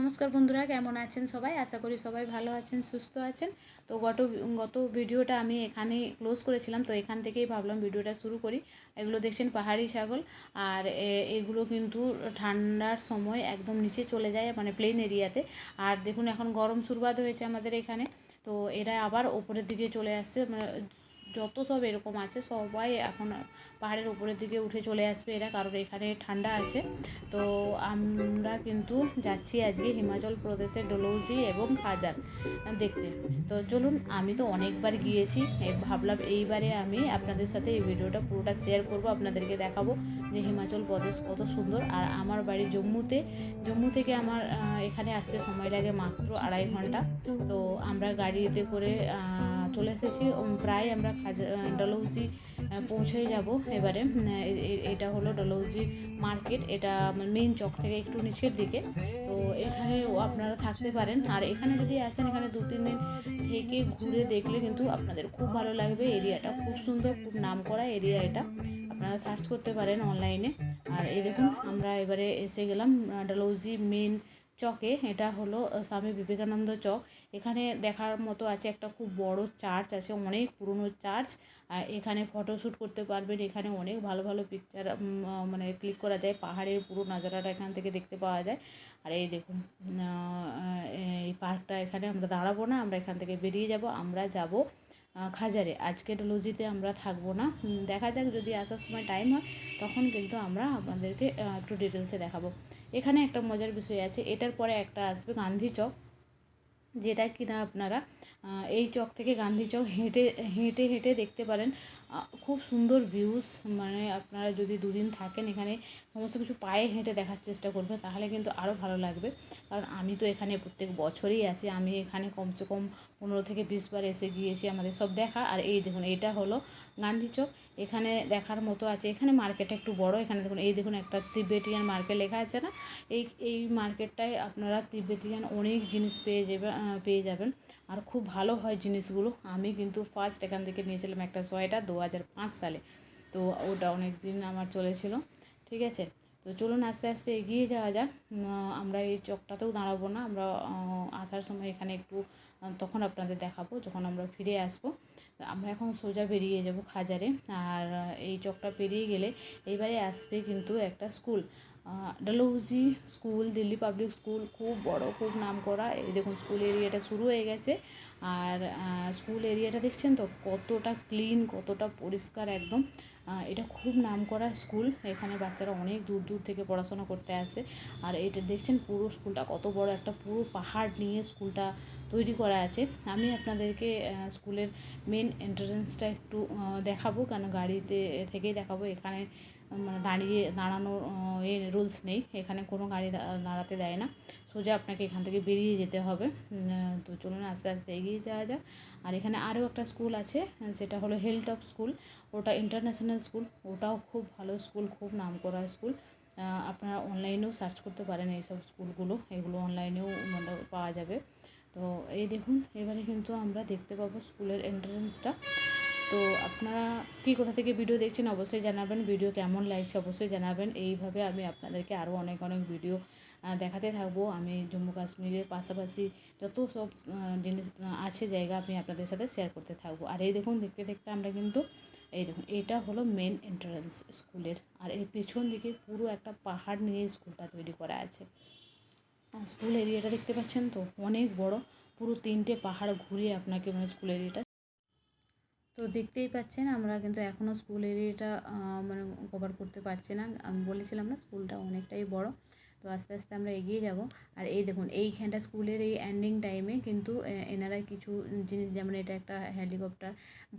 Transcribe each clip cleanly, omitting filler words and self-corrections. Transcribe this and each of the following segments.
নমস্কার বন্ধুরা, কেমন আছেন সবাই? আশা করি সবাই ভালো আছেন, সুস্থ আছেন। তো গত ভিডিওটা আমি এখানে ক্লোজ করেছিলাম, তো এখান থেকেই ভাবলাম ভিডিওটা শুরু করি। এগুলো দেখছেন পাহাড়ি ছাগল, আর এগুলো কিন্তু ঠান্ডার সময় একদম নিচে চলে যায়, মানে প্লেন এরিয়াতে। আর দেখুন এখন গরম শুরুবাত হয়েছে আমাদের এখানে, তো এরা আবার ওপরের দিকে চলে আসছে। মানে যত সব এরকম আছে সবাই এখন পাহাড়ের উপরের দিকে উঠে চলে আসবে এরা, কারণ এখানে ঠান্ডা আছে। তো আমরা কিন্তু যাচ্ছি আজকে হিমাচল প্রদেশের ডলহৌজি এবং খাজার দেখতে। তো চলুন, আমি তো অনেকবার গিয়েছি, ভাবলাম এইবারে আমি আপনাদের সাথে এই ভিডিওটা পুরোটা শেয়ার করব, আপনাদেরকে দেখাবো যে হিমাচল প্রদেশ কত সুন্দর। আর আমার বাড়ি জম্মু থেকে আমার এখানে আসতে সময় লাগে মাত্র 2.5 ঘন্টা। তো আমরা গাড়িতে করে চলে এসেছি, প্রায় আমরা ডলহৌজি পৌঁছে যাব এবারে। এটা হলো ডলহৌজি মার্কেট, এটা মেইন চক থেকে একটু নিচের দিকে। তো এখানেও আপনারা থাকতে পারেন, আর এখানে যদি আসেন এখানে 2-3 দিন থেকে ঘুরে দেখলে কিন্তু আপনাদের খুব ভালো লাগবে। এরিয়াটা খুব সুন্দর, খুব নামকরা এরিয়া এটা, আপনারা সার্চ করতে পারেন অনলাইনে। আর এই দেখুন আমরা এবারে এসে গেলাম ডলহৌজি মেন চকে। এটা হলো স্বামী বিবেকানন্দ চক। এখানে দেখার মতো আছে, একটা খুব বড় চার্চ আছে, অনেক পুরনো চার্চ। এখানে ফটোশ্যুট করতে পারবেন, এখানে অনেক ভালো ভালো পিকচার মানে ক্লিক করা যায়, পাহাড়ের পুরো নাজারাটা এখান থেকে দেখতে পাওয়া যায়। আর এই দেখুন এই পার্কটা, এখানে আমরা দাঁড়াবো না, আমরা এখান থেকে বেরিয়ে যাব, আমরা যাব খাজারে। আজকে ডলহৌজিতে আমরা থাকবো না, দেখা যাক যদি আসার সময় টাইম হয় তখন কিন্তু আমরা আপনাদেরকে একটু ডিটেলসে দেখাবো। এখানে একটা মজার বিষয় আছে, এটার পরে একটা আসবে গান্ধী চক, যেটা কিনা আপনারা এই চক থেকে গান্ধী চক হেঁটে হেঁটে হেঁটে দেখতে পারেন। খুব সুন্দর ভিউজ, মানে আপনারা যদি 2 দিন থাকেন এখানে সমস্ত কিছু পায়ে হেঁটে দেখার চেষ্টা করবেন, তাহলে কিন্তু আরও ভালো লাগবে। কারণ আমি তো এখানে প্রত্যেক বছরই আসি, আমি এখানে কমসে কম 15 থেকে 20 বার এসে গিয়েছি আমাদের সব দেখা। আর এই দেখুন এটা হলো গান্ধী চক, এখানে দেখার মতো আছে। এখানে মার্কেটটা একটু বড়, এখানে দেখুন এই দেখুন একটা তিবেটিয়ান মার্কেট লেখা আছে না, এই মার্কেটটায় আপনারা তিবেটিয়ান অনেক জিনিস পেয়ে যাবেন, আর খুব ভালো হয় জিনিসগুলো। আমি কিন্তু ফার্স্ট এখান থেকে নিয়েছিলাম একটা সোয়েটার 2005 সালে, তো ওটা অনেক দিন আমার চলেছিল। ঠিক আছে, তো চলুন আস্তে আস্তে এগিয়ে যাওয়া যাক। আমরা এই চকটাতেও দাঁড়াবো না, আমরা আসার সময় এখানে একটু তখন আপনাদের দেখাবো যখন আমরা ফিরে আসবো। আমরা এখন সোজা বেরিয়ে যাব খাজারে। আর এই চকটা পেরিয়ে গেলে এইবারে আসবে কিন্তু একটা school, Dalhousie school, Delhi public school, খুব বড়, খুব নাম করা। এই দেখুন স্কুল এরিয়াটা শুরু হয়ে গেছে। আর স্কুল এরিয়াটা দেখছেন তো কতটা ক্লিন, কতটা পরিষ্কার একদম। এটা খুব নাম করা স্কুল, এখানে বাচ্চারা অনেক দূর দূর থেকে পড়াশোনা করতে আসে। আর এটা দেখছেন পুরো স্কুলটা কত বড়, একটা পুরো পাহাড় নিয়ে স্কুলটা তৈরি করা আছে। আমি আপনাদেরকে স্কুলের মেন এন্ট্রান্সটা একটু দেখাবো, কেন গাড়িতে থেকেই দেখাবো। এখানে মানে দাঁড়ানোর রুলস নেই, এখানে কোনো গাড়ি দাঁড়াতে দেয় না, সোজা আপনাকে এখান থেকে বেরিয়ে যেতে হবে। তো চলুন আস্তে আস্তে এগিয়ে যাওয়া যাক। আর এখানে আরও একটা স্কুল আছে, সেটা হলো হিলটপ স্কুল, ওটা ইন্টারন্যাশনাল স্কুল, ওটাও খুব ভালো স্কুল, খুব নামকরা স্কুল। আপনারা অনলাইনেও সার্চ করতে পারেন এইসব স্কুলগুলো, এগুলো অনলাইনেও মানে পাওয়া যাবে। তো এই দেখুন এবারে কিন্তু আমরা দেখতে পাবো স্কুলের এন্ট্রান্সটা। তো আপনারা কোথা থেকে ভিডিও দেখছেন অবশ্যই জানাবেন, ভিডিও কেমন লাগছে অবশ্যই জানাবেন। এইভাবে আমি আপনাদেরকে আরও অনেক অনেক ভিডিও দেখাতে থাকবো। আমি জম্মু কাশ্মীরের পাশাপাশি যত সব জিনিস আছে জায়গা আমি আপনাদের সাথে শেয়ার করতে থাকবো। আর এই দেখুন দেখতে দেখতে আমরা কিন্তু এই দেখুন এটা হলো মেন এন্ট্রান্স স্কুলের, আর এর পেছন দিকে পুরো একটা পাহাড় নিয়ে স্কুলটা তৈরি করা আছে। স্কুল এরিয়াটা দেখতে পাচ্ছেন তো অনেক বড়, পুরো 3টে পাহাড় ঘুরিয়ে আপনাকে মানে স্কুল এরিয়াটা। তো দেখতেই পাচ্ছেন আমরা কিন্তু এখনও স্কুল এরিয়াটা মানে কভার করতে পারছি না, আমি বলেছিলাম না স্কুলটা অনেকটাই বড়। তো আস্তে আস্তে আমরা এগিয়ে যাব। আর এই দেখুন এইখানটা স্কুলের এই এন্ডিং টাইমে কিন্তু এনারা কিছু জিনিস, যেমন এটা একটা হেলিকপ্টার,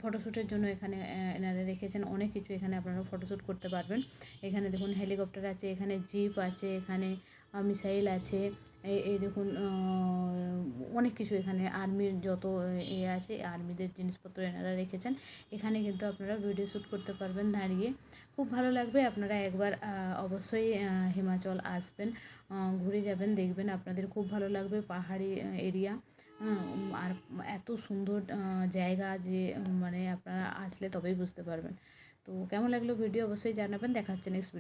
ফটোশ্যুটের জন্য এখানে এনারা রেখেছেন অনেক কিছু, এখানে আপনারা ফটোশ্যুট করতে পারবেন। এখানে দেখুন হেলিকপ্টার আছে, এখানে জিপ আছে, এখানে মিসাইল আছে, এই দেখুন অনেক কিছু, এখানে আর্মির যত আছে আর্মিদের জিনিসপত্র এনারা রেখেছেন। এখানে কিন্তু আপনারা ভিডিও শ্যুট করতে পারবেন দাঁড়িয়ে, খুব ভালো লাগবে। আপনারা একবার অবশ্যই হিমাচল আসবেন, ঘুরে যাবেন, দেখবেন আপনাদের খুব ভালো লাগবে। পাহাড়ি এরিয়া, আর এত সুন্দর জায়গা যে মানে আপনারা আসলে তবেই বুঝতে পারবেন। তো কেমন লাগলো ভিডিও অবশ্যই জানাবেন, দেখা হচ্ছে নেক্সট ভিডিও।